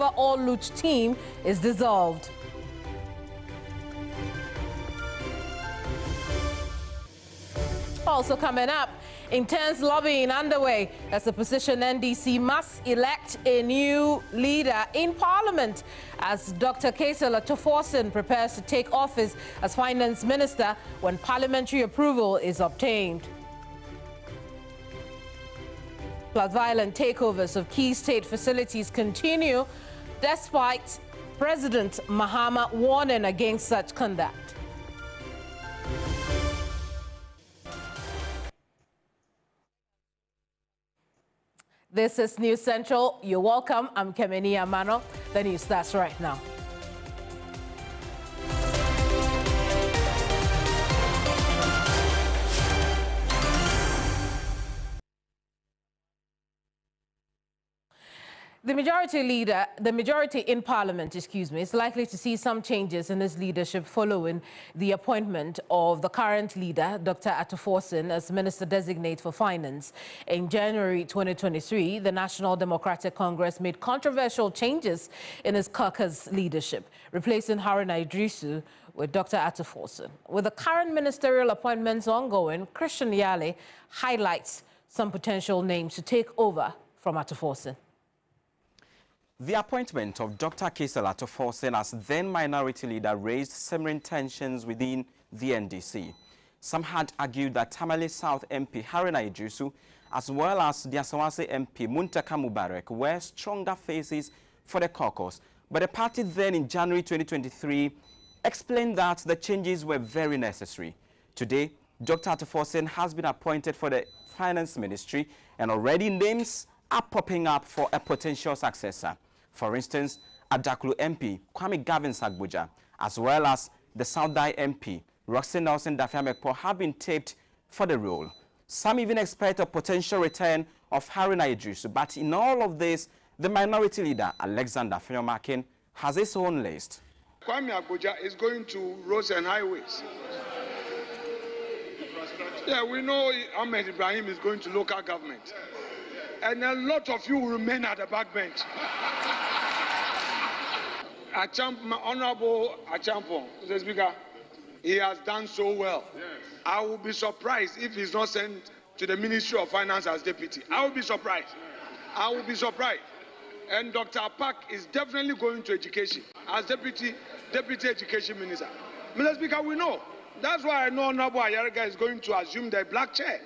All Luch team is dissolved. Also coming up, intense lobbying underway as the opposition NDC must elect a new leader in Parliament as Dr. Kaisel Atoforsen prepares to take office as Finance Minister when parliamentary approval is obtained. Plus, violent takeovers of key state facilities continue despite President Mahama warning against such conduct. This is News Central. You're welcome. I'm Kemeni Amano. The news starts right now. The majority in Parliament, is likely to see some changes in its leadership following the appointment of the current leader, Dr. Atoforsen, as Minister-designate for Finance. In January 2023, the National Democratic Congress made controversial changes in its caucus leadership, replacing Haruna Idrisu with Dr. Atoforsen. With the current ministerial appointments ongoing, Christian Yale highlights some potential names to take over from Atoforsen. The appointment of Dr. Kaisel Atoforsen as then-minority leader raised simmering tensions within the NDC. Some had argued that Tamale South MP Haruna Idrisu, as well as the Asawase MP Muntaka Mubarak, were stronger faces for the caucus. But the party then, in January 2023, explained that the changes were very necessary. Today, Dr. Atoforsen has been appointed for the Finance Ministry, and already names are popping up for a potential successor. For instance, Adaklu MP Kwame Gavin Sagbuja, as well as the South-Dai MP Roxy Nelson Dafiamekpo have been taped for the role. Some even expect a potential return of Haruna Idrisu, but in all of this, the minority leader Alexander Fenyomakin has his own list. Kwame Agboja is going to roads and highways. Yeah, we know Ahmed Ibrahim is going to local government. And a lot of you will remain at the backbench. Honorable Achampong, Mr. Speaker, he has done so well. Yes. I will be surprised if he's not sent to the Ministry of Finance as deputy. I will be surprised. I will be surprised. And Dr. Apak is definitely going to education as deputy education minister. Mr. Speaker, we know. That's why I know Honorable Ayariga is going to assume the black chair.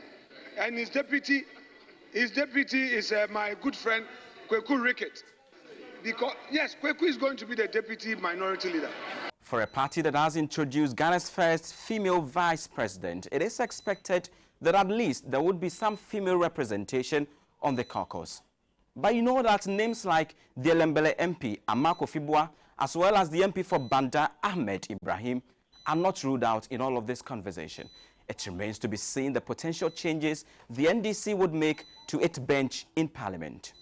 And his deputy is my good friend, Kweku Rickett. Because, yes, Kweku is going to be the deputy minority leader. For a party that has introduced Ghana's first female vice president, it is expected that at least there would be some female representation on the caucus. But you know that names like the Elembele MP, Amako Fibua, as well as the MP for Banda, Ahmed Ibrahim, are not ruled out in all of this conversation. It remains to be seen the potential changes the NDC would make to its bench in Parliament.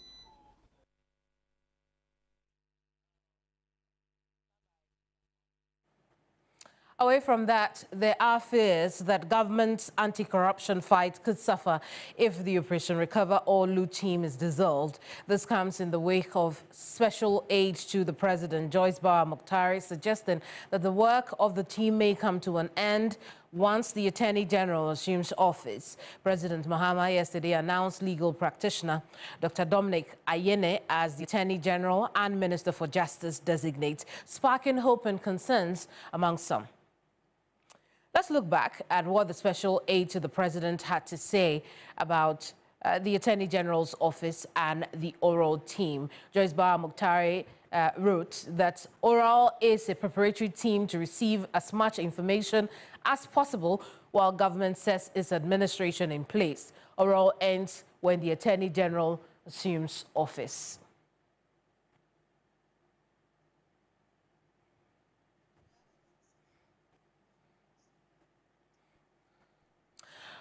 Away from that, there are fears that government's anti-corruption fight could suffer if the Operation Recover All Loot team is dissolved. This comes in the wake of special aid to the president, Joyce Bawah-Muktari, suggesting that the work of the team may come to an end once the Attorney General assumes office. President Mahama yesterday announced legal practitioner Dr. Dominic Ayene as the Attorney General and Minister for Justice designate, sparking hope and concerns among some. Let's look back at what the special aide to the president had to say about the Attorney General's office and the oral team. Joyce Bawah-Muktari wrote that oral is a preparatory team to receive as much information as possible while government sets its administration in place. Oral ends when the Attorney General assumes office.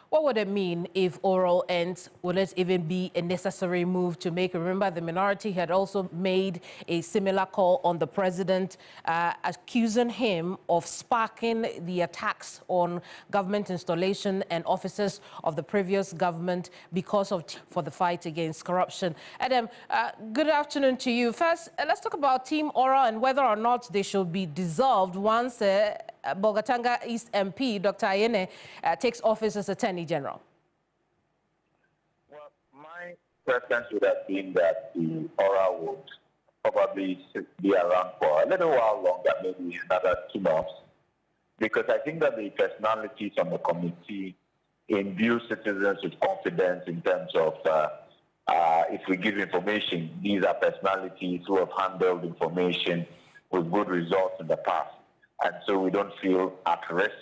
What would it mean if oral ends? Will it even be a necessary move to make? Remember, the minority had also made a similar call on the president, accusing him of sparking the attacks on government installation and offices of the previous government because of for the fight against corruption. Adam, good afternoon to you. First, let's talk about Team Oral and whether or not they should be dissolved once Bolgatanga East MP, Dr. Ayene, takes office as Attorney General. Well, my preference would have been that the Oral would probably be around for a little while longer, maybe another 2 months, because I think that the personalities on the committee imbue citizens with confidence in terms of if we give information, these are personalities who have handled information with good results in the past. And so we don't feel at risk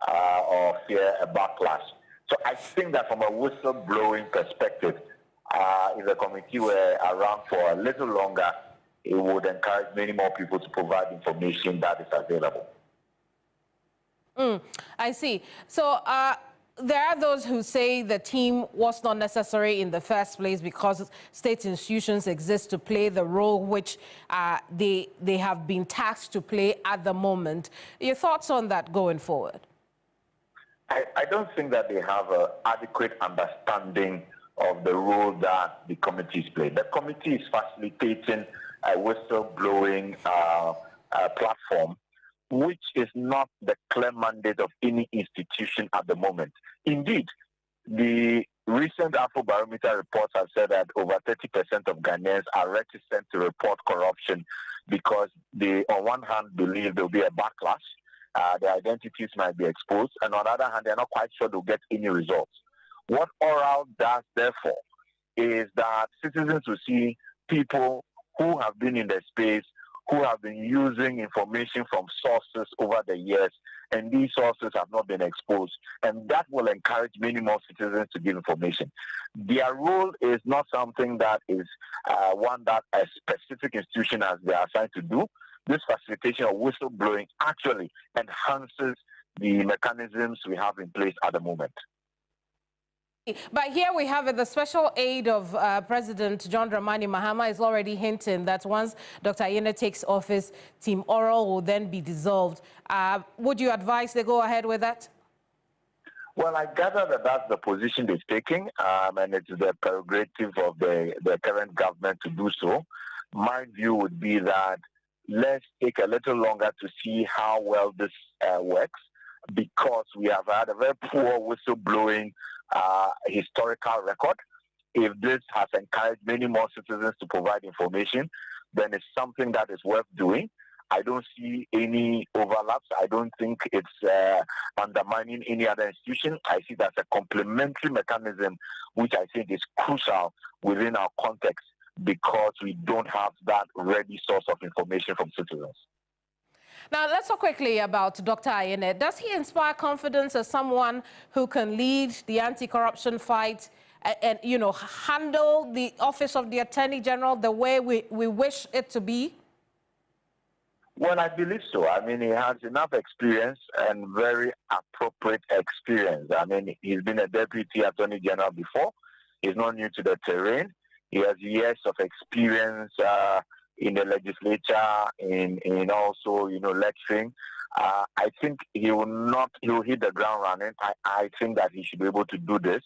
or fear a backlash. So I think that from a whistleblowing perspective, if the committee were around for a little longer, it would encourage many more people to provide information that is available. I see. So there are those who say the team was not necessary in the first place because state institutions exist to play the role which they have been tasked to play at the moment. Your thoughts on that going forward? I don't think that they have an adequate understanding of the role that the committees play. The committee is facilitating a whistleblowing platform, which is not the clear mandate of any institution at the moment. Indeed, the recent Afrobarometer reports have said that over 30% of Ghanaians are reticent to report corruption because they, on one hand, believe there will be a backlash, their identities might be exposed, and on the other hand, they're not quite sure they'll get any results. What Oral does, therefore, is that citizens will see people who have been in the space, who have been using information from sources over the years, and these sources have not been exposed. And that will encourage many more citizens to give information. Their role is not something that is one that a specific institution has been assigned to do. This facilitation of whistleblowing actually enhances the mechanisms we have in place at the moment. But here we have it, the special aide of President John Dramani Mahama is already hinting that once Dr. Ayene takes office, Team Oral will then be dissolved. Would you advise they go ahead with that? Well, I gather that that's the position they're taking, and it's the prerogative of the current government to do so. My view would be that let's take a little longer to see how well this works, because we have had a very poor whistleblowing historical record. If this has encouraged many more citizens to provide information, then it's something that is worth doing. I don't see any overlaps. I don't think it's undermining any other institution. I see that as a complementary mechanism, which I think is crucial within our context, because we don't have that ready source of information from citizens. Now, let's talk quickly about Dr. Ayene. Does he inspire confidence as someone who can lead the anti-corruption fight and, you know, handle the office of the Attorney General the way we wish it to be? Well, I believe so. I mean, he has enough experience and very appropriate experience. I mean, he's been a Deputy Attorney General before. He's not new to the terrain. He has years of experience in the legislature, in also, you know, lecturing. I think he'll hit the ground running. I think that he should be able to do this.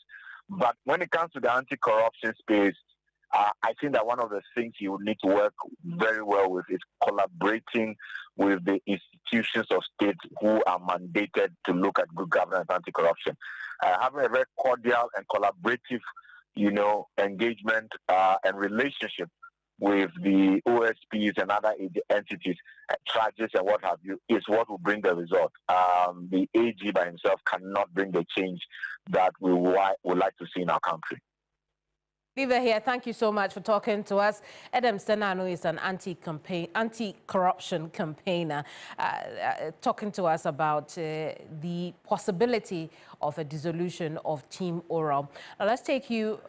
But when it comes to the anti-corruption space, I think that one of the things he would need to work very well with is collaborating with the institutions of state who are mandated to look at good governance and anti-corruption. Having a very cordial and collaborative, you know, engagement and relationship with the OSPs and other entities, charges and what have you, is what will bring the result. The AG by himself cannot bring the change that we would like to see in our country. Leave it here. Thank you so much for talking to us. Adam Stenano is an anti-corruption campaigner, talking to us about the possibility of a dissolution of Team Oral. Now, let's take you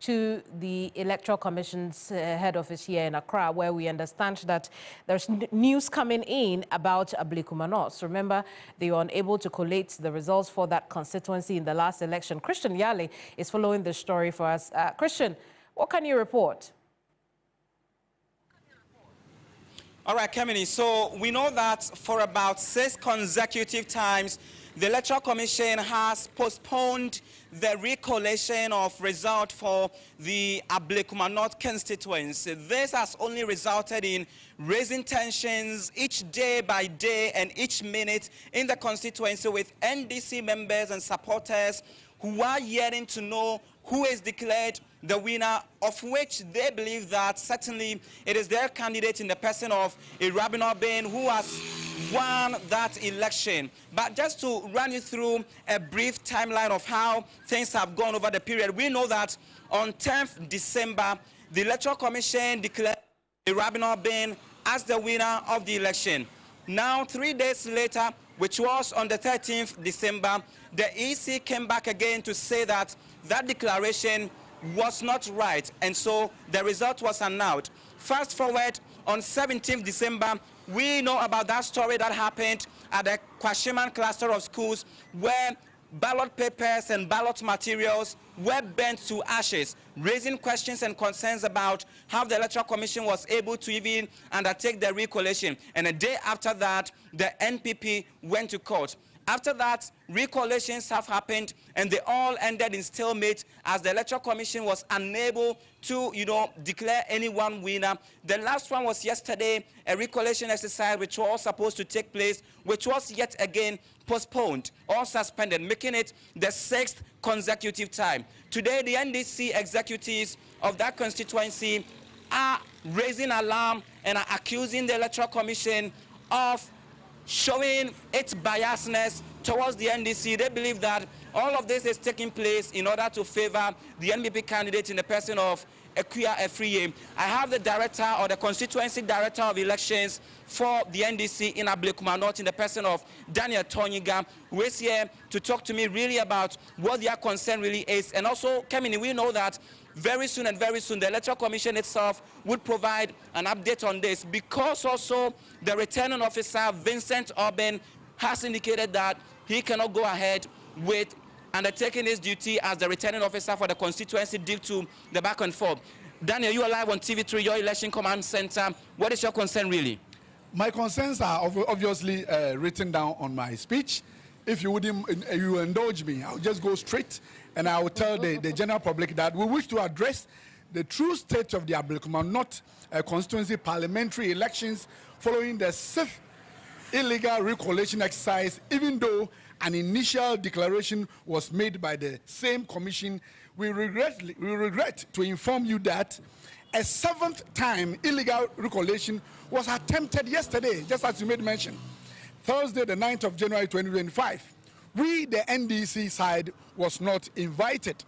to the Electoral Commission's head office here in Accra, where we understand that there's news coming in about Ablekuma North. Remember, they were unable to collate the results for that constituency in the last election. Christian Yale is following the story for us. Christian, what can you report? All right, Kemini. So we know that for about 6 consecutive times, the Electoral Commission has postponed the recollation of result for the Ablekuma North constituency. This has only resulted in raising tensions each day by day and each minute in the constituency, with NDC members and supporters who are yearning to know who is declared the winner, of which they believe that certainly it is their candidate in the person of Yeboakrom who has won that election. But just to run you through a brief timeline of how things have gone over the period, we know that on 10th December, the Electoral Commission declared Yeboakrom as the winner of the election. Now, 3 days later, which was on the 13th December, the EC came back again to say that that declaration was not right, and so the result was annulled. Fast forward, on 17th December, we know about that story that happened at the Kwashiman cluster of schools, where ballot papers and ballot materials were burnt to ashes, raising questions and concerns about how the Electoral Commission was able to even undertake the recollation. And a day after that, the NPP went to court. After that, recollations have happened, and they all ended in stalemate as the Electoral Commission was unable to, declare anyone winner. The last one was yesterday, a recollation exercise which was supposed to take place, which was yet again postponed or suspended, making it the 6th consecutive time. Today, the NDC executives of that constituency are raising alarm and are accusing the Electoral Commission of showing its biasness towards the NDC. They believe that all of this is taking place in order to favor the NPP candidate in the person of Ekuya Efriye. I have the director, or the constituency director of elections for the NDC in Ablekuma North, in the person of Daniel Tonyiga, who is here to talk to me really about what their concern really is. And also, Kemini, we know that very soon, the Electoral Commission itself would provide an update on this, because also the returning officer, Vincent Orban, has indicated that he cannot go ahead with undertaking his duty as the returning officer for the constituency due to the back and forth. Daniel, you are live on TV3, your election command center. What is your concern really? My concerns are obviously written down on my speech. If you indulge me, I'll just go straight and I will tell the general public that we wish to address the true state of the Ablekuma North constituency parliamentary elections following the 6th illegal recollation exercise. Even though an initial declaration was made by the same commission, we regret to inform you that a 7th time illegal recollation was attempted yesterday, just as you made mention. Thursday, the 9th of January 2025, we, the NDC side, was not invited.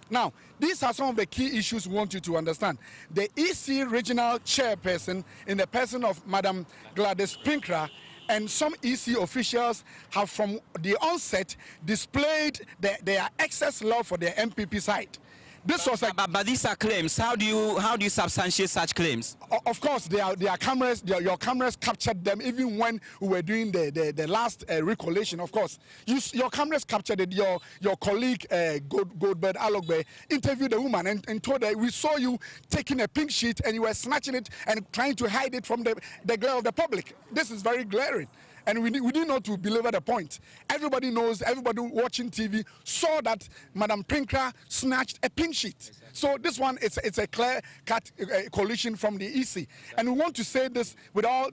Now, these are some of the key issues we want you to understand. The EC regional chairperson, in the person of Madam Gladys Pinkra, and some EC officials have from the onset displayed their excess love for their MPP side. This was but these are claims. How do you substantiate such claims? Of course, your cameras captured them even when we were doing the last recollation. Of course, your cameras captured it. Your colleague Goldberg Alogbe interviewed the woman and told her, we saw you taking a pink sheet and you were snatching it and trying to hide it from the glare of the public. This is very glaring. And we need not to belabor the point. Everybody knows, everybody watching TV saw that Madam Pinkra snatched a pink sheet. Exactly. So this one, it's a clear-cut coalition from the EC. Exactly. And we want to say this with all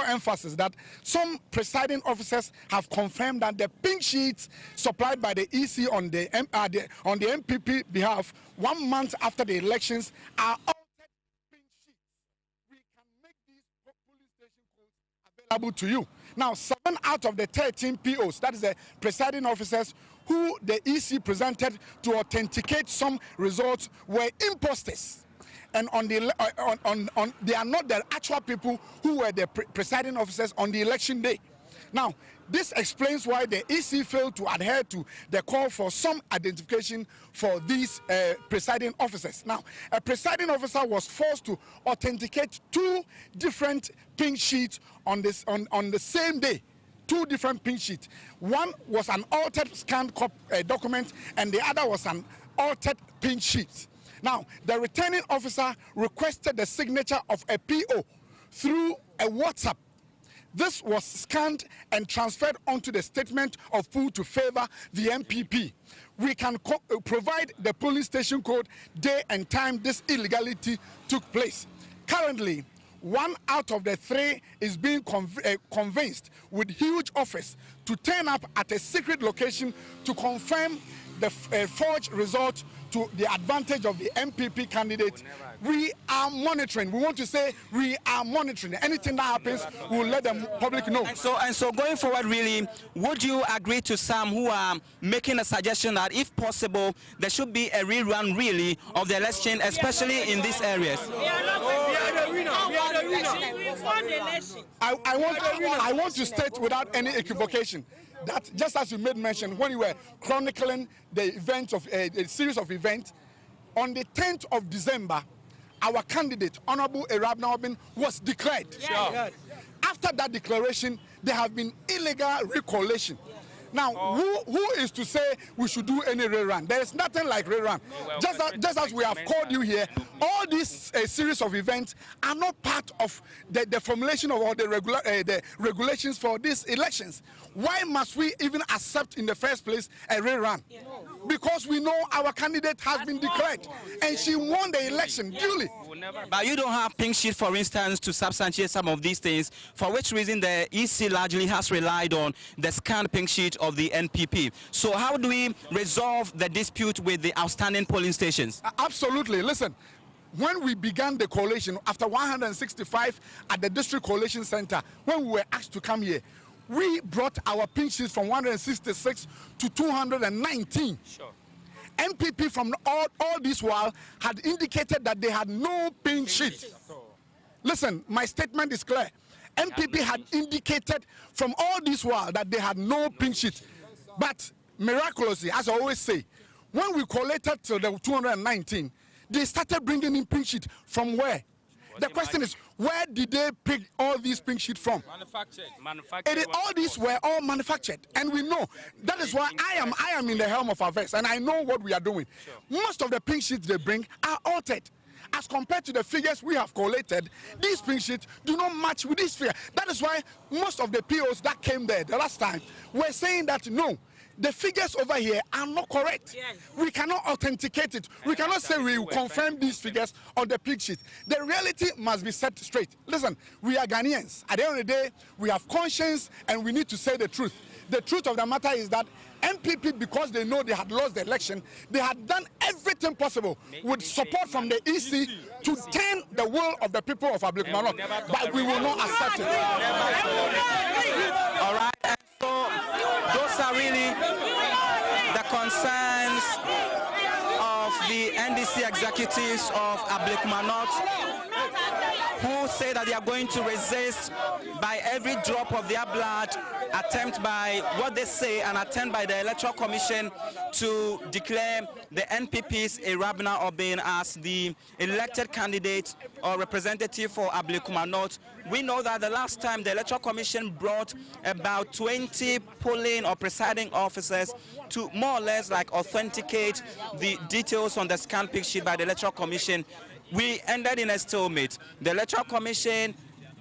emphasis, that some presiding officers have confirmed that the pink sheets supplied by the EC on the MPP behalf 1 month after the elections are altered pink sheets. We can make these police station codes available available to you. Now, 7 out of the 13 POs, that is the presiding officers who the EC presented to authenticate some results, were imposters. And they are not the actual people who were the presiding officers on the election day. Now, this explains why the EC failed to adhere to the call for some identification for these presiding officers. Now, a presiding officer was forced to authenticate 2 different pink sheets on the same day. 2 different pink sheets. One was an altered scanned document, and the other was an altered pink sheet. Now, the returning officer requested the signature of a PO through a WhatsApp. This was scanned and transferred onto the statement of pool to favor the MPP. We can provide the polling station code, day and time this illegality took place. Currently, 1 out of the 3 is being convinced with huge offers to turn up at a secret location to confirm the forged result to the advantage of the MPP candidate. We are monitoring. We want to say we are monitoring. Anything that happens, we'll let the public know. And so going forward, really, would you agree to some who are making a suggestion that, if possible, there should be a rerun, really, of the election, especially in these areas? I want to state without any equivocation that, just as you made mention when you were chronicling the events of a series of events, on the 10th of December, our candidate, Honorable Yeboakrom, was declared. Sure. After that declaration, there have been illegal recollation. Now, who is to say we should do any rerun? There is nothing like rerun. Just as we have called you here, all these series of events are not part of the formulation of all the regulations for these elections. Why must we even accept in the first place a rerun? Because we know our candidate has been declared and she won the election duly. But you don't have pink sheet, for instance, to substantiate some of these things, for which reason the EC largely has relied on the scanned pink sheet of the NPP. So how do we resolve the dispute with the outstanding polling stations? Absolutely. Listen, when we began the coalition, after 165 at the District Coalition Center, when we were asked to come here, we brought our pink sheets from 166 to 219. Sure. NPP from all this while had indicated that they had no pink sheet. Listen, my statement is clear. NPP had indicated from all this while that they had no pink sheet. But miraculously, as I always say, when we collated till the 219, they started bringing in pink sheet. From where? The question is, where did they pick all these pink sheets from? Manufactured. All these were all manufactured, and we know. That is why I am in the helm of affairs, and I know what we are doing. Sure. Most of the pink sheets they bring are altered. As compared to the figures we have collated, these pink sheets do not match with this figure. That is why most of the POs that came there the last time were saying that no, the figures over here are not correct. Yes. We cannot authenticate it. We cannot say we confirm these figures on the pink sheet. The reality must be set straight. Listen, we are Ghanaians. At the end of the day, we have conscience and we need to say the truth. The truth of the matter is that MPP, because they know they had lost the election, they had done everything possible with support from the EC to turn the will of the people of Ablekuma North. But we will not accept it. All right. So those are really the concerns of the NDC executives of Ablekuma North, who say that they are going to resist by every drop of their blood attempt by what they say an attempt by the Electoral Commission to declare the NPP's Yeboakrom Obin as the elected candidate or representative for Ablekuma North. We know that the last time the Electoral Commission brought about 20 polling or presiding officers to more or less like authenticate the details on the scanned pink sheet by the Electoral Commission, we ended in a stalemate. The Electoral Commission,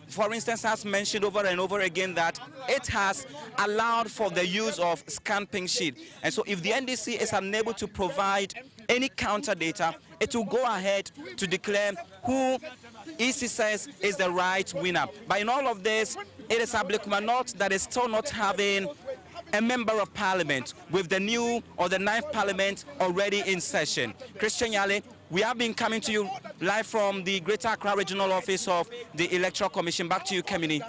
for instance, has mentioned over and over again that it has allowed for the use of scanned pink sheet. And so if the NDC is unable to provide any counter data, it will go ahead to declare who EC says is the right winner. But in all of this, it is Ablekuma North that is still not having a member of parliament, with the new or the 9th parliament already in session. Christian Yale, we have been coming to you live from the Greater Accra Regional Office of the Electoral Commission. Back to you, Kemini.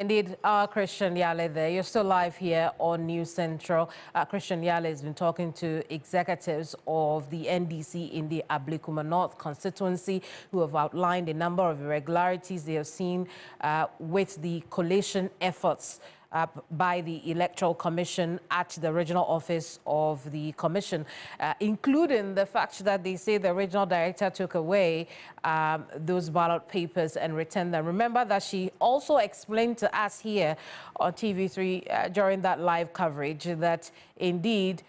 Indeed, Christian Yale there. You're still live here on News Central. Christian Yale has been talking to executives of the NDC in the Ablekuma North constituency who have outlined a number of irregularities they have seen with the coalition efforts by the Electoral Commission at the regional office of the Commission, including the fact that they say the regional director took away those ballot papers and returned them. Remember that she also explained to us here on TV3 during that live coverage that indeed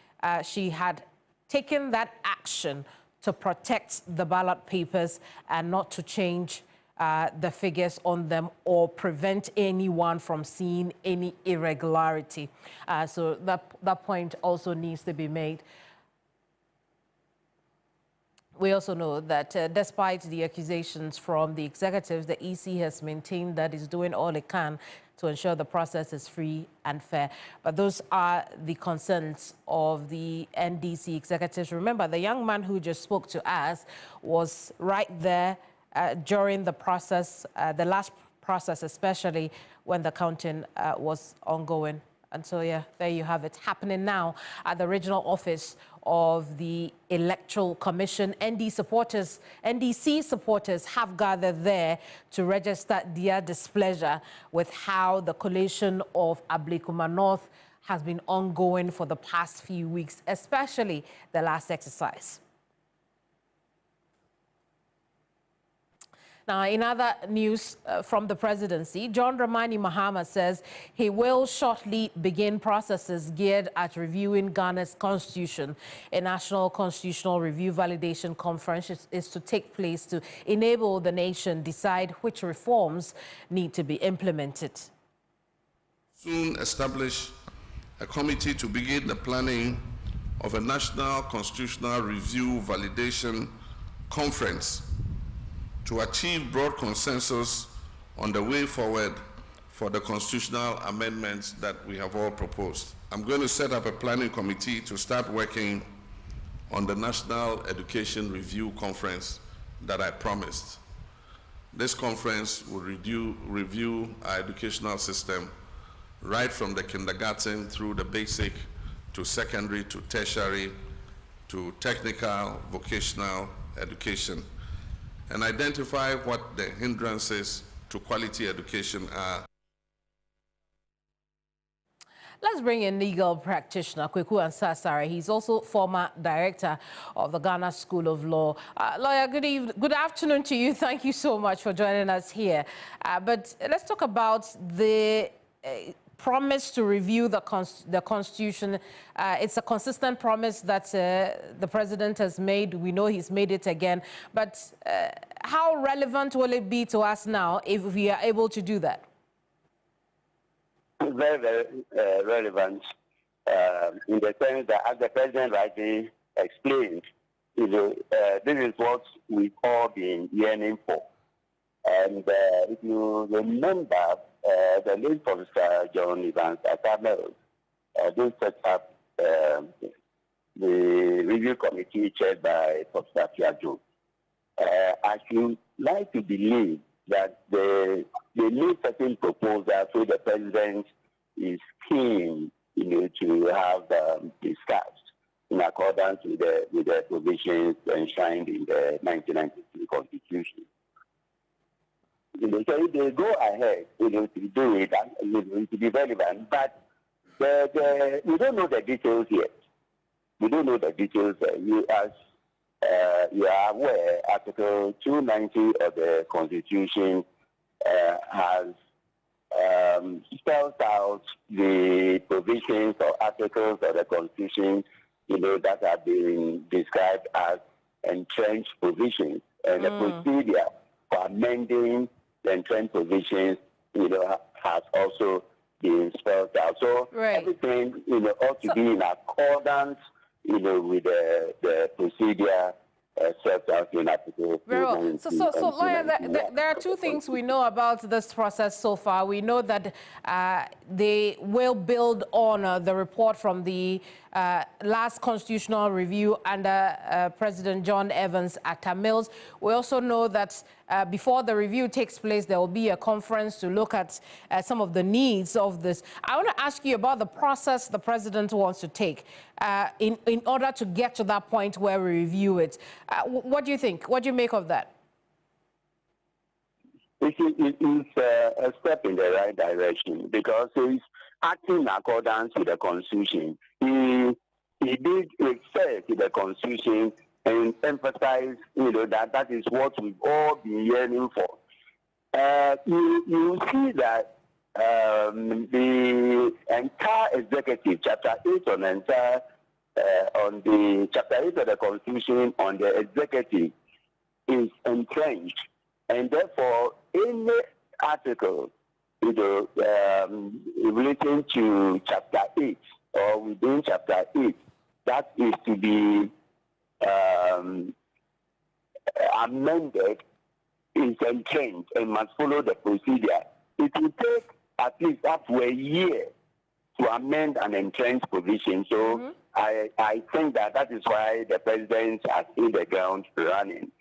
she had taken that action to protect the ballot papers and not to change the figures on them or prevent anyone from seeing any irregularity. So that point also needs to be made. We also know that despite the accusations from the executives, the EC has maintained that it's doing all it can to ensure the process is free and fair. But those are the concerns of the NDC executives. Remember, the young man who just spoke to us was right there during the process, the last process, especially when the counting was ongoing. And so, yeah, there you have it, happening now at the regional office of the Electoral Commission. NDC supporters have gathered there to register their displeasure with how the coalition of Ablekuma North has been ongoing for the past few weeks, especially the last exercise. Now, in other news from the presidency, John Dramani Mahama says he will shortly begin processes geared at reviewing Ghana's constitution. A National Constitutional Review Validation Conference is to take place to enable the nation decide which reforms need to be implemented. Soon establish a committee to begin the planning of a National Constitutional Review Validation Conference to achieve broad consensus on the way forward for the constitutional amendments that we have all proposed. I'm going to set up a planning committee to start working on the National Education Review Conference that I promised. This conference will review our educational system right from the kindergarten through the basic to secondary to tertiary to technical vocational education, and identify what the hindrances to quality education are. Let's bring in legal practitioner Kweku Ansasare. He's also former director of the Ghana School of Law. Lawyer, good afternoon to you. Thank you so much for joining us here. But let's talk about the promise to review the Constitution. It's a consistent promise that the president has made. We know he's made it again. But how relevant will it be to us now if we are able to do that? Very, very relevant in the sense that, as the president rightly explained, this is what we've all been yearning for. And if you remember, the late Professor John Evans Atamel did set up the review committee chaired by Professor Fiajo. I should like to believe that they made certain proposals so the president is keen, to have discussed in accordance with the provisions enshrined in the 1993 Constitution. So if they go ahead, to do it, and to be relevant, but we don't know the details yet. We don't know the details. As you are aware, Article 290 of the Constitution has spelled out the provisions or articles of the Constitution, that have been described as entrenched provisions, and the procedure for amending the entrenched provisions, has also been spelled out. So everything, ought to be in accordance, with the procedure set out in Article 2. Very well. So lawyer, there are two things we know about this process so far. We know that they will build on the report from the last constitutional review under President John Evans Atta Mills. We also know that before the review takes place, there will be a conference to look at some of the needs of this. I want to ask you about the process the president wants to take in order to get to that point where we review it. What do you think? What do you make of that? It's a step in the right direction because he's acting in accordance with the Constitution. He did refer to the Constitution and emphasize, that is what we've all been yearning for. You see that the entire executive, Chapter 8 on the Chapter 8 of the Constitution on the executive is entrenched, and therefore any article relating to Chapter 8 or within Chapter 8 that is to be amended is entrenched and must follow the procedure. It will take at least up to a year to amend an entrenched provision. So I think that is why the president has hit the ground running.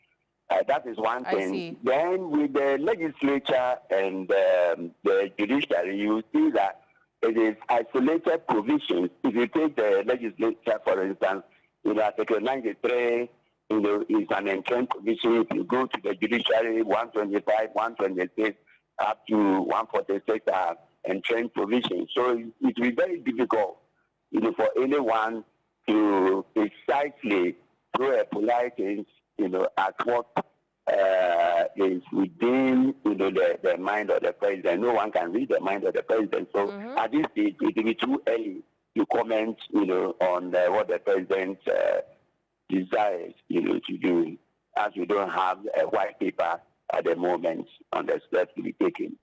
That is one thing. Then with the legislature and the judiciary, you see that it is isolated provisions. If you take the legislature, for instance, Article 93, is an entrenched provision. If you go to the judiciary, 125, 126, up to 146 are entrenched provisions. So it will be very difficult, for anyone to precisely throw a polite at what is within the mind of the president. No one can read the mind of the president. So at this stage, it will be too early to comment, on what the president desires, to do, as we don't have a white paper at the moment on the steps to be taken.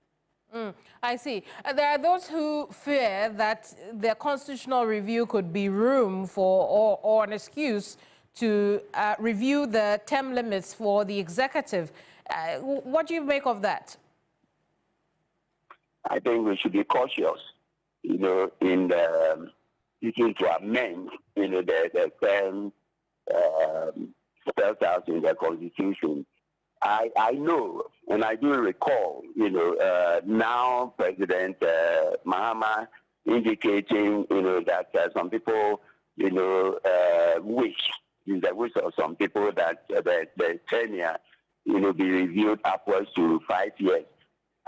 I see. There are those who fear that the constitutional review could be room for or an excuse to review the term limits for the executive. What do you make of that? I think we should be cautious, in seeking to amend, the term spelled out in the Constitution. I know, and I do recall, now President Mahama indicating, that some people, wish, in the wish of some people that the tenure, be reviewed upwards to 5 years.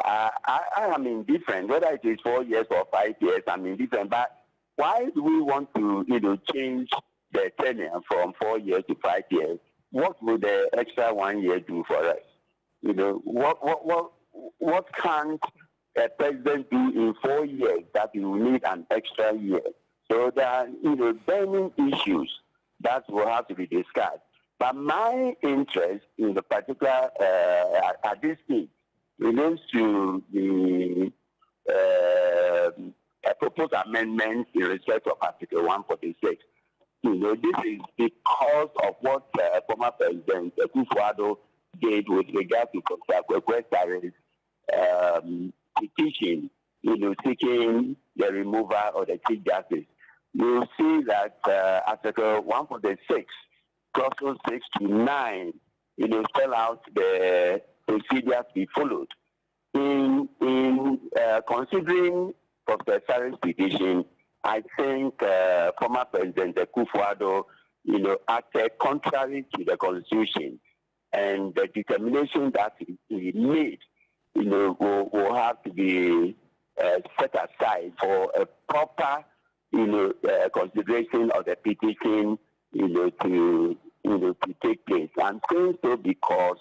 I am indifferent, whether it is 4 years or 5 years, I'm indifferent. But why do we want to, change the tenure from 4 years to 5 years? What would the extra 1 year do for us? What can't a president do in 4 years that you need an extra year? So there are, burning issues that will have to be discussed. But my interest in the particular, at this stage, relates to the proposed amendment in respect of Article 146. This is because of what former President Akufo-Addo did with regard to Kwekwe's petition, seeking the removal of the Chief Justice. You see that Article 146, clauses 6 to 9, spell out the procedure to be followed. In considering Professor Sarah's petition, I think former President Akufo-Addo, acted contrary to the Constitution, and the determination that he made, will have to be set aside for a proper, consideration of the petition, to take place. I'm saying so because,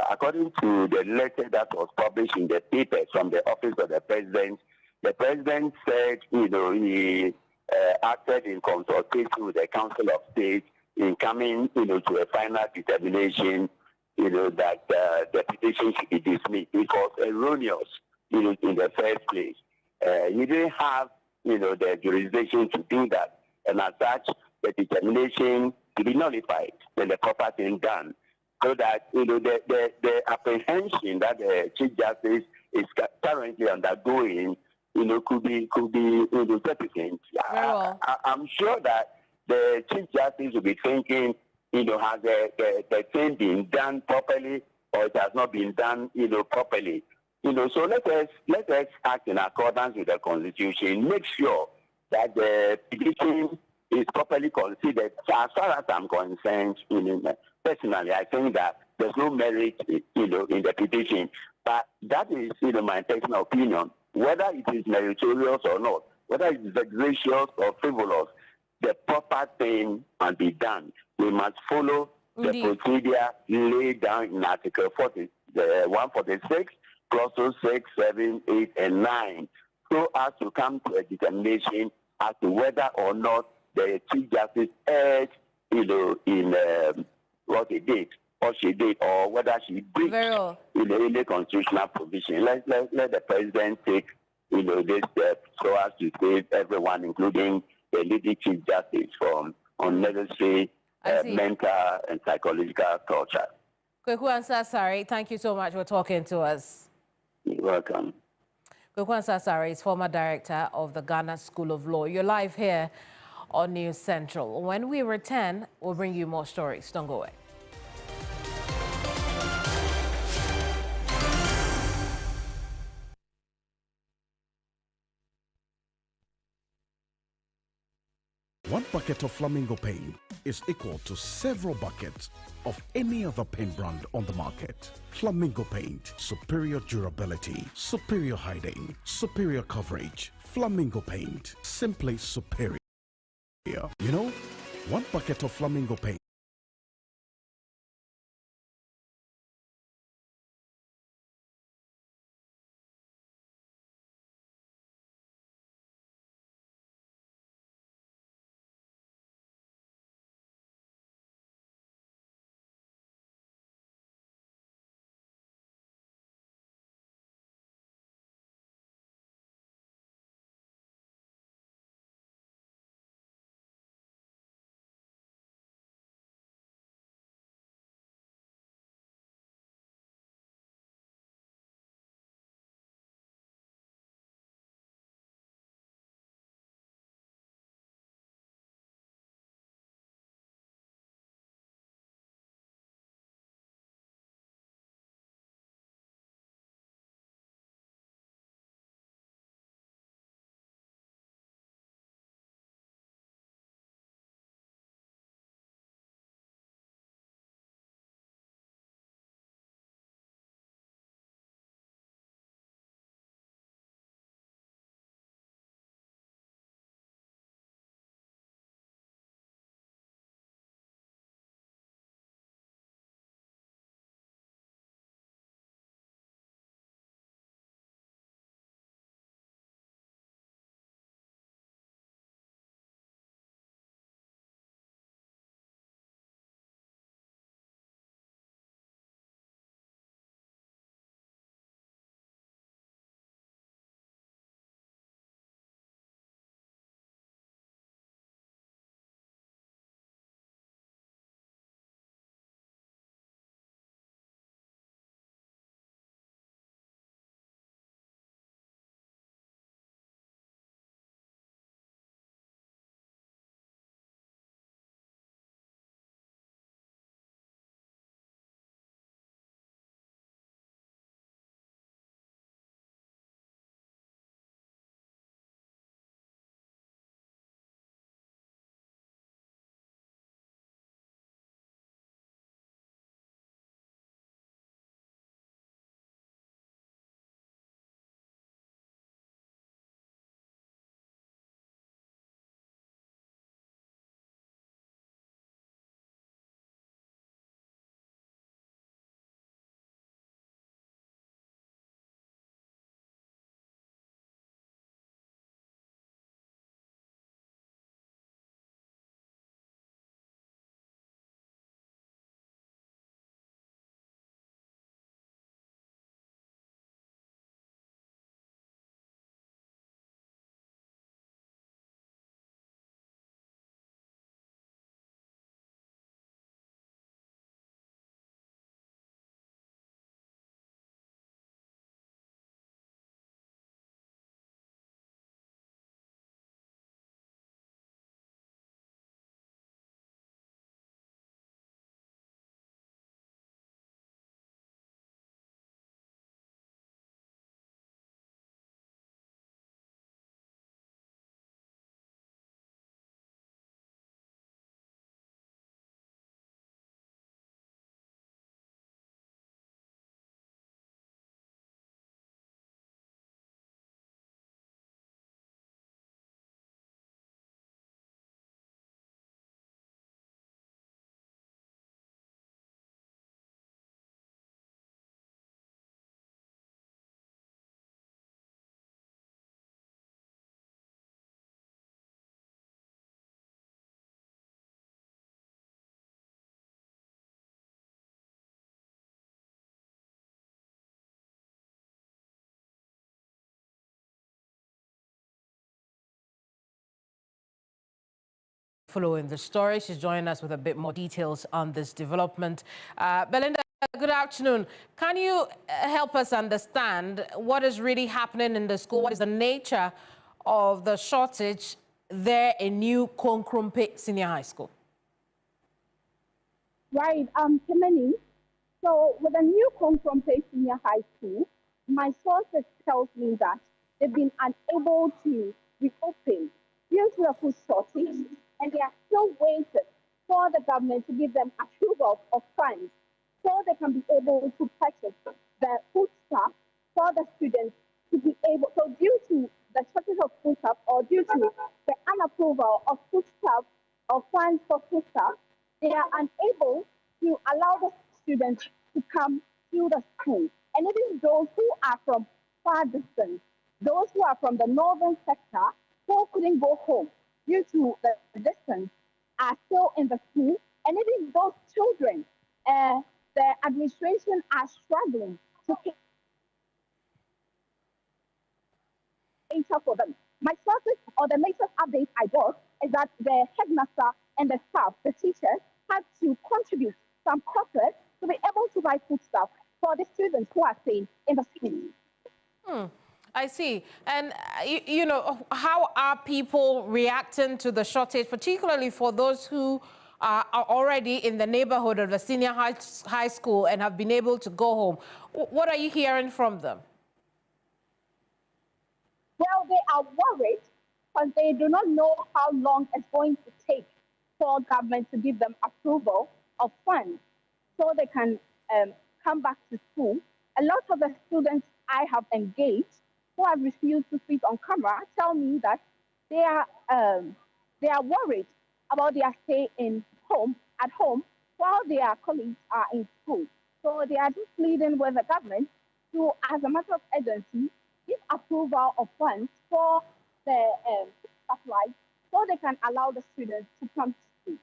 according to the letter that was published in the papers from the office of the president said, he acted in consultation with the Council of State in coming, to a final determination, that the petition should be dismissed. It was erroneous, in the first place. He didn't have, the jurisdiction to do that. And as such, the determination to be nullified and the proper thing done, so that the apprehension that the Chief Justice is currently undergoing, could be deficient. I'm sure that the Chief Justice will be thinking, has the thing been done properly, or it has not been done, properly. So let us act in accordance with the Constitution. Make sure that the petition is properly considered. So as far as I'm concerned, personally, I think that there's no merit, in the petition. But that is, my personal opinion. Whether it is meritorious or not, whether it is vexatious or frivolous, the proper thing must be done. We must follow the procedure laid down in Article 146, Clauses 6, 7, 8, and 9, so as to come to a determination as to whether or not the Chief Justice erred, in what he did, or she did, or whether she breached any constitutional provision. Let the President take, this step so as to save everyone, including the leading Chief Justice, from unnecessary mental and psychological torture. Kweku Ansah-Asare, thank you so much for talking to us. You're welcome. Kweku Ansah-Asare is former director of the Ghana School of Law. You're live here on News Central. When we return, we'll bring you more stories. Don't go away. One bucket of Flamingo paint is equal to several buckets of any other paint brand on the market. Flamingo paint, superior durability, superior hiding, superior coverage. Flamingo paint, simply superior. One bucket of Flamingo paint following the story. She's joining us with a bit more details on this development. Belinda, good afternoon. Can you help us understand what is really happening in the school? What is the nature of the shortage there in New Konkrumpe Senior High School? Right, Kimani. So with the New Konkrumpe Senior High School, my sources tells me that they've been unable to reopen due to the food shortage, and they are still waiting for the government to give them approval of funds so they can be able to purchase the food stuff for the students to be able. So due to the shortage of food stuff or due to the unapproval of food stuff or funds for food stuff, they are unable to allow the students to come to the school. And even those who are from far distance, those who are from the northern sector, who couldn't go home due to the distance, are still in the school. And even those children, the administration are struggling to cater for them. My sources or the latest update I got is that the headmaster and the staff, the teachers, had to contribute some profit to be able to buy food stuff for the students who are staying in the school. I see. And, you know, how are people reacting to the shortage, particularly for those who are already in the neighborhood of the senior high school and have been able to go home? What are you hearing from them? Well, they are worried because they do not know how long it's going to take for government to give them approval of funds so they can come back to school. A lot of the students I have engaged who have refused to speak on camera tell me that they are worried about their stay at home while their colleagues are in school. So they are just pleading with the government to, as a matter of urgency, give approval of funds for the supplies so they can allow the students to come to school.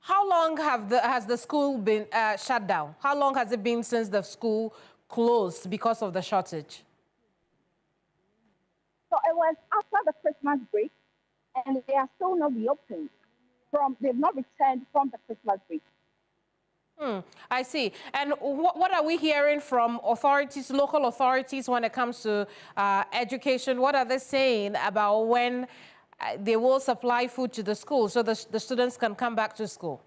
How long has the school been shut down? How long has it been since the school closed because of the shortage? So it was after the Christmas break, and they are still not reopened. They've not returned from the Christmas break. I see. And what are we hearing from authorities, local authorities, when it comes to education? What are they saying about when they will supply food to the school so the students can come back to school?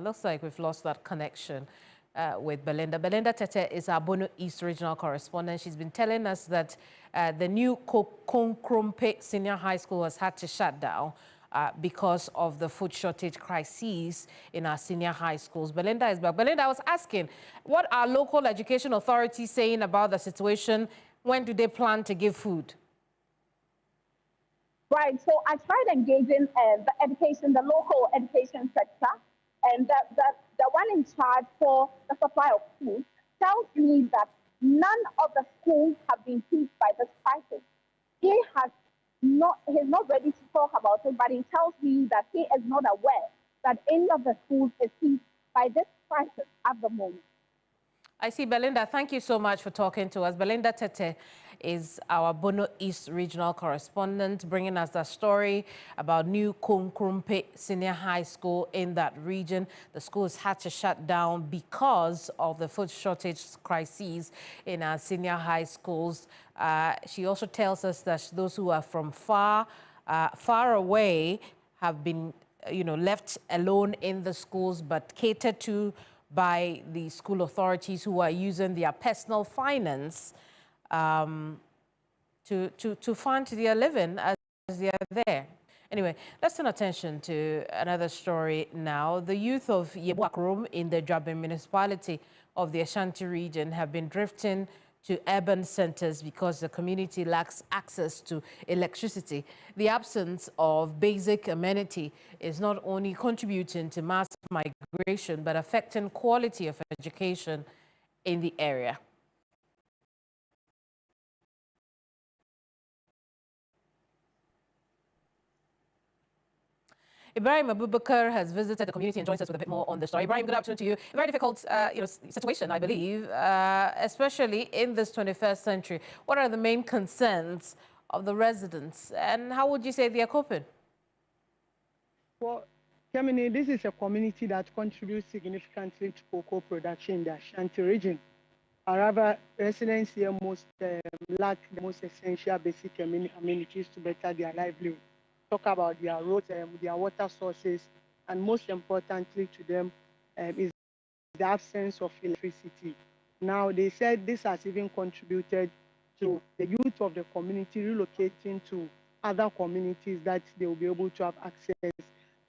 Looks like we've lost that connection with Belinda. Belinda Tete is our Bono East Regional Correspondent. She's been telling us that the New Konkrumpe Senior High School has had to shut down because of the food shortage crises in our senior high schools. Belinda is back. Belinda, I was asking, what are local education authorities saying about the situation? When do they plan to give food? Right, so I tried engaging the local education sector, and the one in charge for the supply of food tells me that none of the schools have been hit by this crisis. He's not ready to talk about it, but he tells me that he is not aware that any of the schools is hit by this crisis at the moment. I see, Belinda. Thank you so much for talking to us. Belinda Tete is our Bono East Regional Correspondent, bringing us the story about New Konkrumpe Senior High School in that region. The schools had to shut down because of the food shortage crises in our senior high schools. She also tells us that those who are from far away have been, left alone in the schools, but catered to by the school authorities who are using their personal finance to fund their living as they are there. Anyway, let's turn attention to another story now. The youth of Yeboakrom in the Dwabin municipality of the Ashanti region have been drifting to urban centers because the community lacks access to electricity. The absence of basic amenity is not only contributing to mass migration, but affecting quality of education in the area. Ibrahim Abubakar has visited the community and joins us with a bit more on the story. Ibrahim, good afternoon to you. A very difficult situation, I believe, especially in this 21st century. What are the main concerns of the residents. And how would you say they are coping? Well, Kemini, this is a community that contributes significantly to cocoa production in the Ashanti region. However, residents here most lack the most essential basic amenities to better their livelihood. Talk about their roads, their water sources, and most importantly to them is the absence of electricity. Now, they said this has even contributed to the youth of the community relocating to other communities that they will be able to have access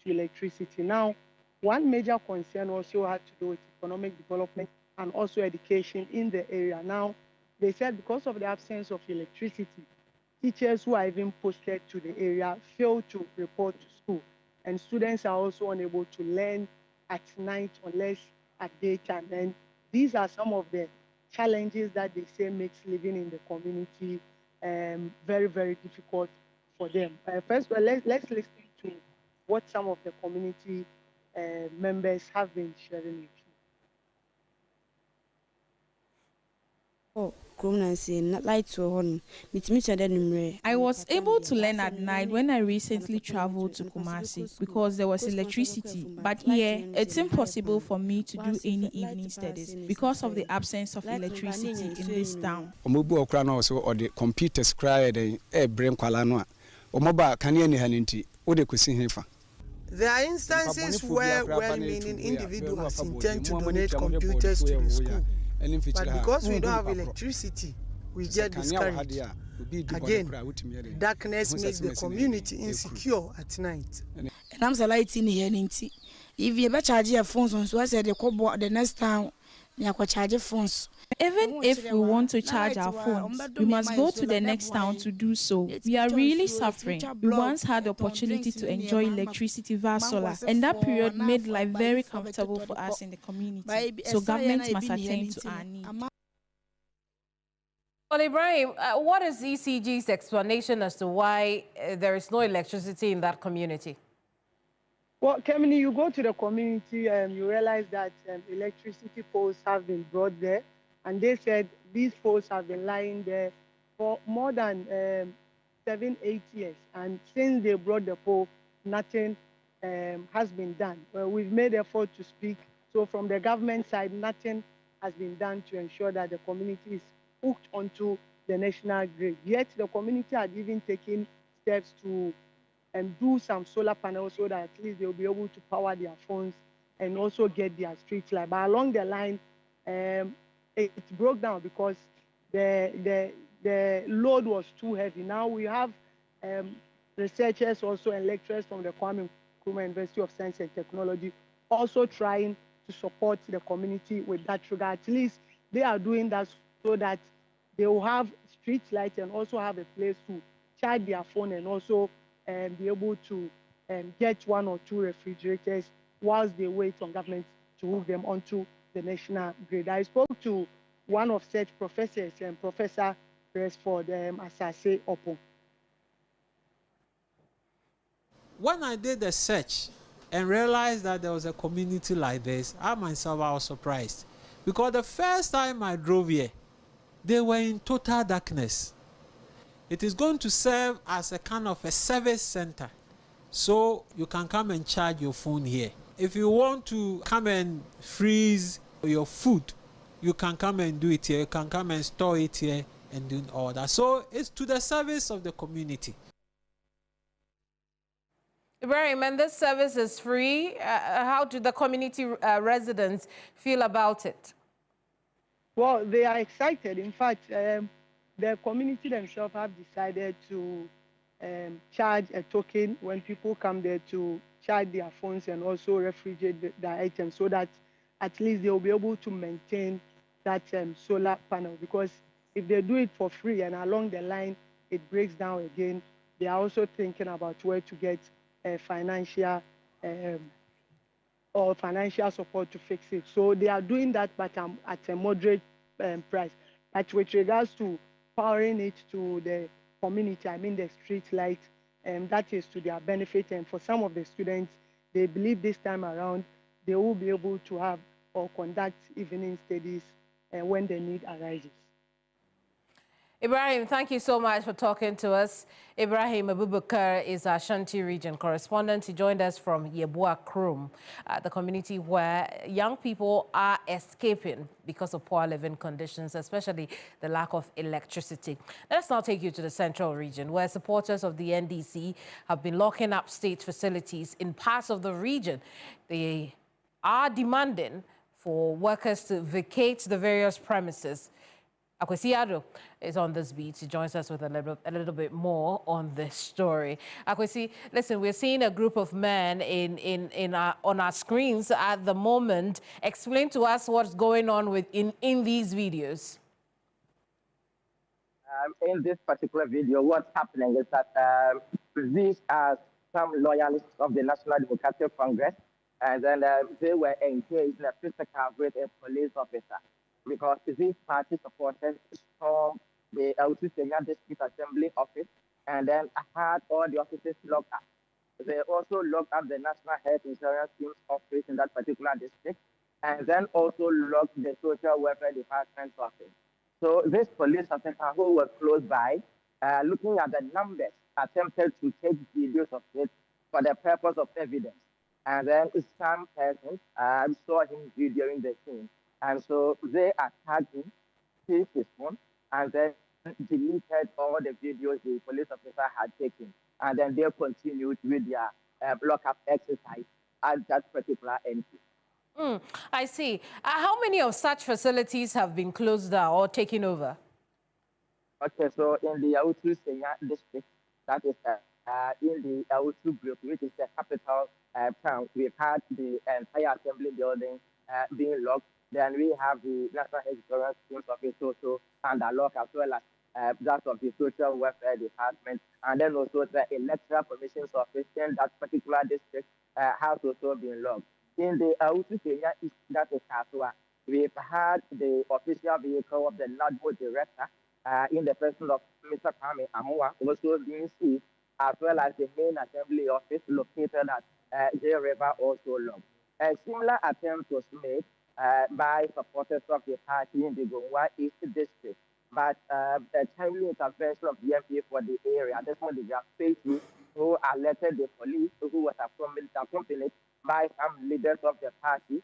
to electricity. Now, one major concern also had to do with economic development and also education in the area. Now, they said because of the absence of electricity, teachers who are even posted to the area fail to report to school, and students are also unable to learn at night unless at daytime. And these are some of the challenges that they say makes living in the community very, very difficult for them. First, let's listen to what some of the community members have been sharing with you. I was able to learn at night when I recently traveled to Kumasi because there was electricity, but here it's impossible for me to do any evening studies because of the absence of electricity in this town. The computers There are instances where well-meaning individuals intend to donate computers to the school, but because we don't have electricity, we get discouraged. Again, darkness makes the community insecure at night. And I'm lighting here. If you charge your phones, so I said the next time you charge phones. Even if we want to charge our phones, we must go to the next town to do so. We are really suffering. We once had the opportunity to enjoy electricity via solar, and that period made life very comfortable for us in the community. So government must attend to our needs. Well, Ibrahim, what is ECG's explanation as to why there is no electricity in that community? Well, Kemini, you go to the community and you realize that electricity poles have been brought there. And they said these poles have been lying there for more than 7-8 years. And since they brought the pole, nothing has been done. Well, we've made effort to speak. So from the government side, nothing has been done to ensure that the community is hooked onto the national grid. Yet the community had even taken steps to do some solar panels so that at least they'll be able to power their phones and also get their street light. But along the line, it broke down because the load was too heavy. Now we have researchers also and lecturers from the Kwame Nkrumah University of Science and Technology also trying to support the community with that regard. At least they are doing that so that they will have street lights and also have a place to charge their phone and also be able to get 1 or 2 refrigerators whilst they wait on government to hook them onto the national grid. I spoke to one of such professors, Professor Resford Asase Opo. When I did the search and realized that there was a community like this, I myself was surprised. Because the first time I drove here, they were in total darkness. It is going to serve as a kind of a service center. So you can come and charge your phone here. If you want to come and freeze your food, you can come and do it here. You can come and store it here and do all that. So it's to the service of the community. Ibrahim, and this service is free. How do the community residents feel about it? Well, they are excited. In fact, the community themselves have decided to charge a token when people come there to charge their phones and also refrigerate their items so that at least they will be able to maintain that solar panel. Because if they do it for free and along the line it breaks down again, they are also thinking about where to get financial support to fix it. So they are doing that, but at a moderate price. But with regards to powering it to the community, I mean the street light, that is to their benefit. And for some of the students, they believe this time around they will be able to have or conduct evening studies when the need arises. Ibrahim, thank you so much for talking to us. Ibrahim Abubakar is our Ashanti region correspondent. He joined us from Yeboakrom, the community where young people are escaping because of poor living conditions, especially the lack of electricity. Let's now take you to the central region, where supporters of the NDC have been locking up state facilities in parts of the region. They are demanding for workers to vacate the various premises. Akwesi Ado is on this beat. He joins us with a little bit more on this story. Akwesi, listen, we're seeing a group of men on our screens at the moment. Explain to us what's going on in these videos. In this particular video, what's happening is that these are some loyalists of the National Democratic Congress, and then they were engaged in a physical with a police officer, because these party supporters stormed the Kenya District Assembly office and then had all the offices locked up. They also locked up the National Health Insurance Scheme's office in that particular district, and then also locked the Social Welfare Department's office. So this police officer who was close by, looking at the numbers, attempted to take videos of it for the purpose of evidence. And then some persons saw him videoing the scene. And so they attacked him, seized his phone, and then deleted all the videos the police officer had taken. And then they continued with their lockup exercise at that particular entry. I see. How many of such facilities have been closed down or taken over? Okay, so in the Kenya district, that is in the L2 group, which is the capital town, we've had the entire assembly building being locked. Then we have the National Health Insurance Scheme's office also under lock, as well as that of the Social Welfare Department. And then also the Electoral Commission's office in that particular district has also been locked. In the Autu Kenya East, that is Kasua, we've had the official vehicle of the NADMO director in the person of Mr. Kwame Amua also being seized, as well as the main assembly office located at J River also locked. A similar attempt was made by supporters of the party in the Gongwa East District. But the timely intervention of the MP for the area, that's when they are facing, who alerted the police, who was accompanied by some leaders of the party,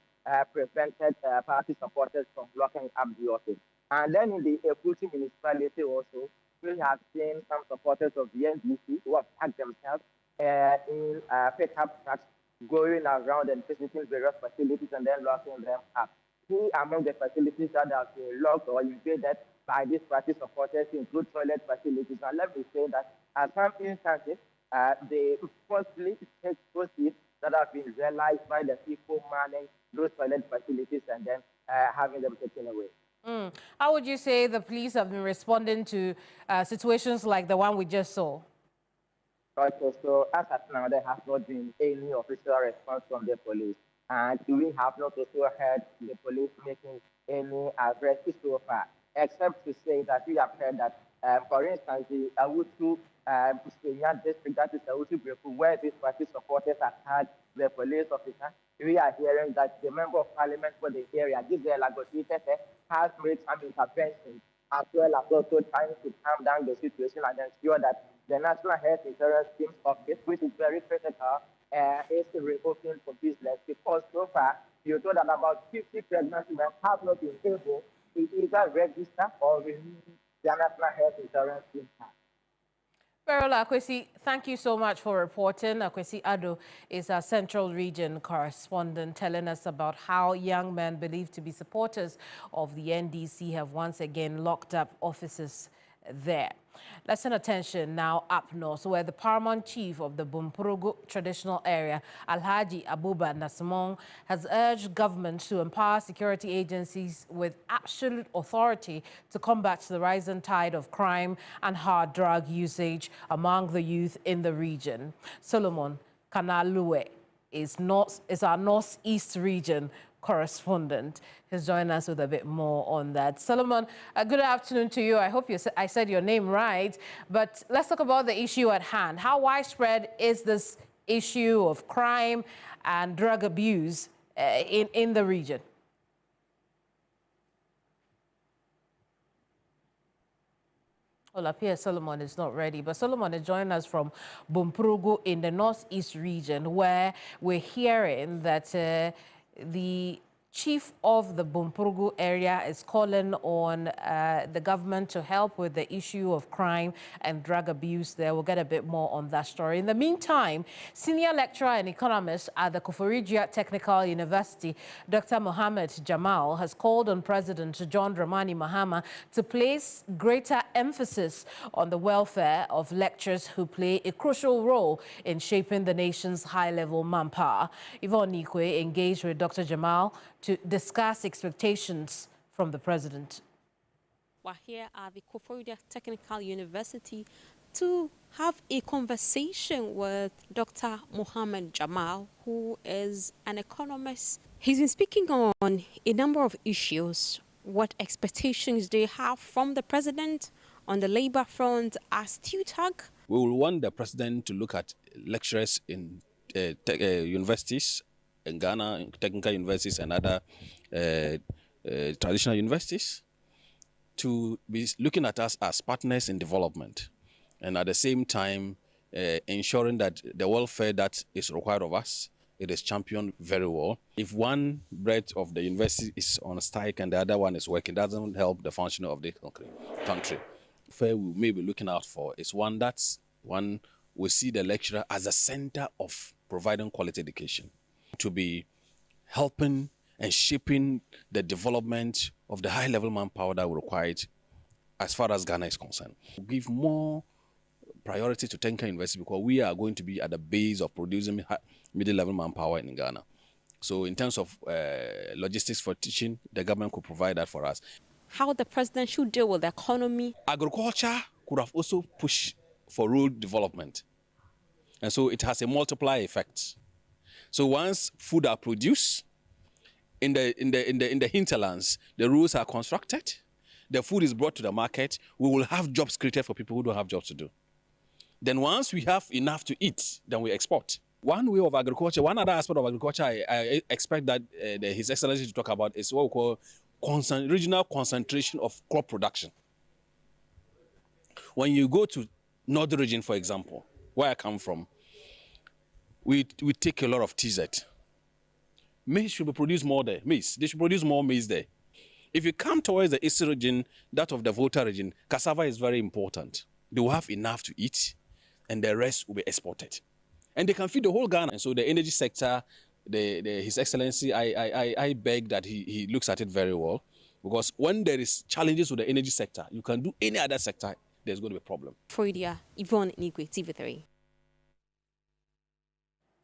prevented party supporters from locking up the office. And then in the Ekuti municipality also, we have seen some supporters of the NDC who have packed themselves in pickup trucks, going around and visiting various facilities and then locking them up. Key among the facilities that have been locked or invaded by these party supporters include toilet facilities. And let me say that at some instances, they firstly take proceeds that have been realized by the people manning those toilet facilities and then having them taken away. How would you say the police have been responding to situations like the one we just saw? Okay, so as of now, there has not been any official response from the police. And we have not also heard the police making any arrests so far, except to say that we have heard that, for instance, the Awutu district, that is Awutu group, where these party supporters attacked the police officer, we are hearing that the member of parliament for the area, this Lagosite, has made some interventions, as well as also trying to calm down the situation and ensure that the National Health Insurance Scheme's office, which is very critical, is reopened for business, because so far, you told that about 50 pregnant women have not been able to either register or renew their National Health Insurance Scheme card. Berola Akwesi, thank you so much for reporting. Akwesi Ado is our Central Region correspondent, telling us about how young men believed to be supporters of the NDC have once again locked up offices there. Let's turn attention now up north, where the paramount chief of the Bunkpurugu traditional area, Alhaji Abuba Nasimong, has urged government to empower security agencies with absolute authority to combat the rising tide of crime and hard drug usage among the youth in the region. Solomon Kanalue is our northeast region correspondent. He's joining us with a bit more on that. Solomon, good afternoon to you. I hope I said your name right, but let's talk about the issue at hand. How widespread is this issue of crime and drug abuse in the region? Well, appears Solomon is not ready, but Solomon is joining us from Bunkpurugu in the northeast region, where we're hearing that the chief of the Bunkpurugu area is calling on the government to help with the issue of crime and drug abuse there. We'll get a bit more on that story. In the meantime, senior lecturer and economist at the Koforidua Technical University, Dr. Mohammed Jamal, has called on President John Dramani Mahama to place greater emphasis on the welfare of lecturers who play a crucial role in shaping the nation's high-level manpower. Yvonne Nikwe engaged with Dr. Jamal to discuss expectations from the president. We're here at the Koforidua Technical University to have a conversation with Dr. Mohammed Jamal, who is an economist. He's been speaking on a number of issues. What expectations do you have from the president on the labor front as TUTAG? We will want the president to look at lecturers in universities in Ghana, technical universities and other traditional universities, to be looking at us as partners in development, and at the same time ensuring that the welfare that is required of us, it is championed very well. If one branch of the university is on strike and the other one is working, it doesn't help the functioning of the country. Where we may be looking out for is one we see the lecturer as a center of providing quality education, to be helping and shaping the development of the high-level manpower that we require as far as Ghana is concerned. We give more priority to technical university because we are going to be at the base of producing middle-level manpower in Ghana. So in terms of logistics for teaching, the government could provide that for us. How the president should deal with the economy? Agriculture could have also pushed for rural development. And so it has a multiplier effect. So once food are produced in the hinterlands, the roads are constructed, the food is brought to the market, we will have jobs created for people who don't have jobs to do. Then once we have enough to eat, then we export. One way of agriculture, one other aspect of agriculture I expect that His Excellency to talk about is what we call regional concentration of crop production. When you go to Northern region, for example, where I come from, we take a lot of TZ. Maize should be produced more there. Maize, they should produce more maize there. If you come towards the Eastern region, that of the Volta region, cassava is very important. They will have enough to eat, and the rest will be exported. And they can feed the whole Ghana. And so the energy sector, His Excellency, I beg that he looks at it very well, because when there is challenges with the energy sector, you can do any other sector, there's going to be a problem. Freudia, Yvonne Nikwe, TV3.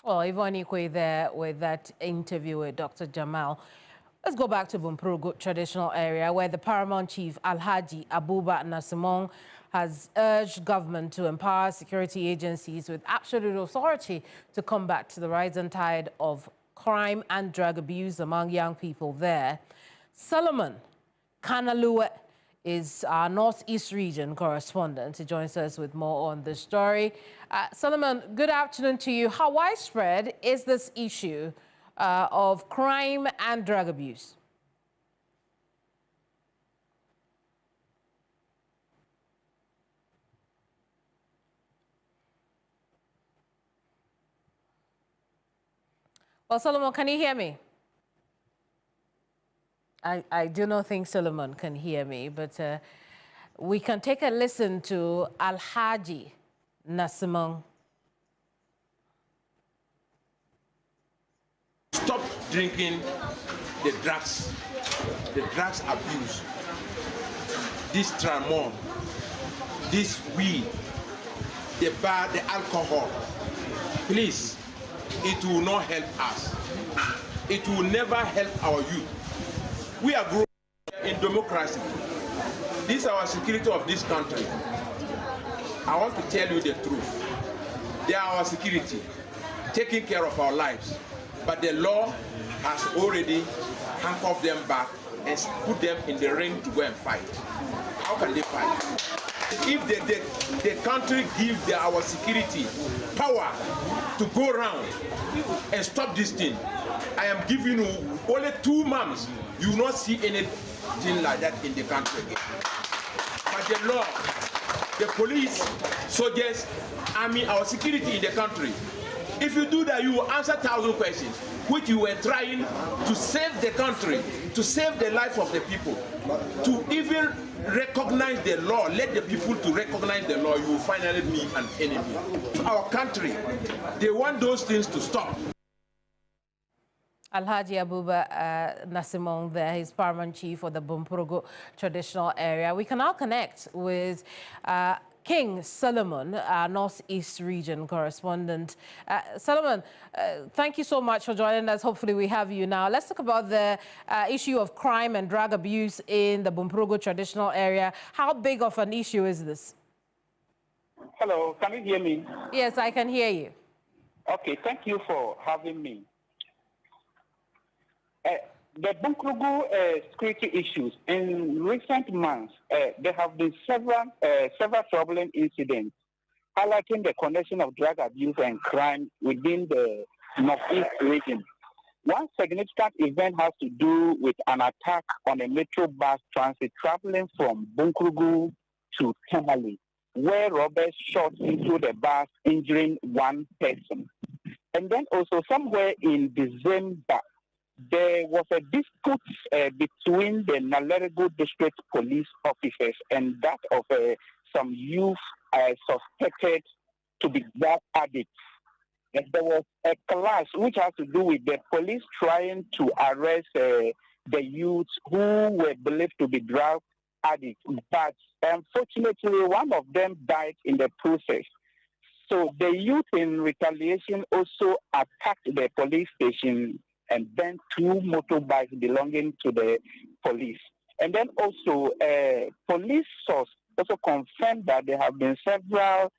Well, Yvonne Nikwe there with that interview with Dr. Jamal. Let's go back to Bunkpurugu traditional area, where the Paramount Chief Alhaji Abuba Nasimong has urged government to empower security agencies with absolute authority to combat the rising tide of crime and drug abuse among young people there. Solomon Kanaluwe is our Northeast region correspondent. He joins us with more on this story. Solomon, good afternoon to you. How widespread is this issue of crime and drug abuse? Well, Solomon, can you hear me? I do not think Solomon can hear me, but we can take a listen to Alhaji Nasimong. Stop drinking the drugs abuse, this tramon, this weed, the bar, the alcohol. Please, it will not help us. It will never help our youth. We are growing in democracy. This is our security of this country. I want to tell you the truth. They are our security, taking care of our lives. But the law has already handcuffed them back and put them in the ring to go and fight. How can they fight? If the country gives our security power to go around and stop this thing, I am giving you only 2 months. You will not see anything like that in the country again. But the law the police, soldiers, army, our security in the country. If you do that, you will answer 1,000 questions, which you were trying to save the country, to save the life of the people, to even recognize the law, let the people to recognize the law. You will finally meet an enemy. Our country, they want those things to stop. Alhaji Abuba Nasimong there, he's Paramount Chief for the Bunkpurugu traditional area. We can now connect with King Solomon, our Northeast region correspondent. Solomon, thank you so much for joining us. Hopefully we have you now. Let's talk about the issue of crime and drug abuse in the Bunkpurugu traditional area. How big of an issue is this? Hello, can you hear me? Yes, I can hear you. Okay, thank you for having me. The Bunkpurugu security issues in recent months, there have been several troubling incidents highlighting the connection of drug abuse and crime within the Northeast region. One significant event has to do with an attack on a metro bus transit traveling from Bunkpurugu to Tamale, where robbers shot into the bus, injuring one person. And then also somewhere in December, there was a dispute between the Nalerego district police officers and that of some youth suspected to be drug addicts. And there was a clash which has to do with the police trying to arrest the youths who were believed to be drug addicts. But unfortunately, one of them died in the process. So the youth in retaliation also attacked the police station and then 2 motorbikes belonging to the police. And then also, police source also confirmed that there have been several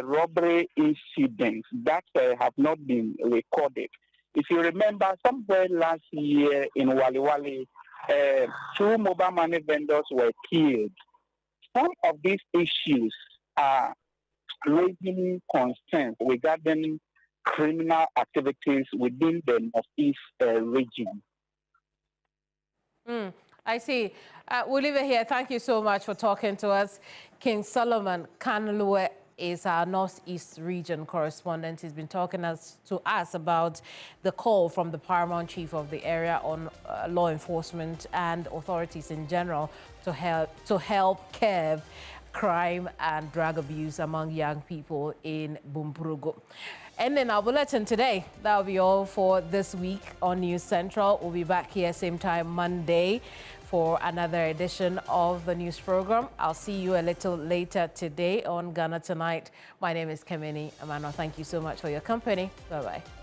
robbery incidents that have not been recorded. If you remember, somewhere last year in Wali, 2 mobile money vendors were killed. Some of these issues are raising concerns regarding criminal activities within the Northeast region. I see. We'll leave it here. Thank you so much for talking to us. King Solomon Kanlue is our Northeast region correspondent. He's been talking to us about the call from the Paramount Chief of the area on law enforcement and authorities in general to help curb crime and drug abuse among young people in Bunkpurugu. And in our bulletin today, that'll be all for this week on News Central. We'll be back here same time Monday for another edition of the news program. I'll see you a little later today on Ghana Tonight. My name is Kemini Amano. Thank you so much for your company. Bye-bye.